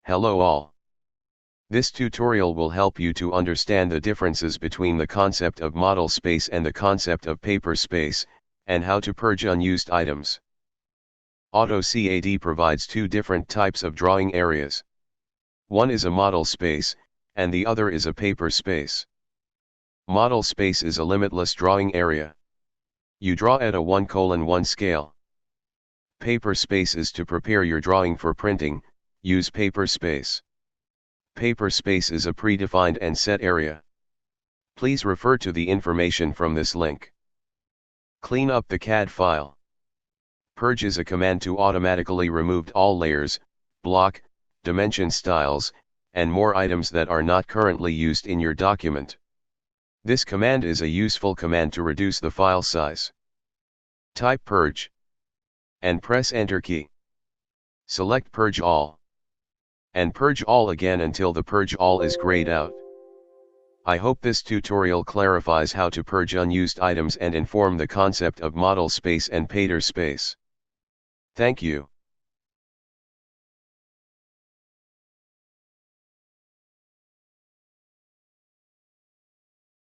Hello all. This tutorial will help you to understand the differences between the concept of model space and the concept of paper space, and how to purge unused items. AutoCAD provides two different types of drawing areas. One is a model space, and the other is a paper space. Model space is a limitless drawing area. You draw at a 1:1 scale. Paper space is to prepare your drawing for printing. Use paper space. Paper space is a predefined and set area. Please refer to the information from this link. Clean up the CAD file. Purge is a command to automatically remove all layers, block, dimension styles, and more items that are not currently used in your document. This command is a useful command to reduce the file size. Type Purge and press Enter key. Select Purge All and Purge All again until the Purge All is grayed out. I hope this tutorial clarifies how to purge unused items and inform the concept of model space and paper space. Thank you.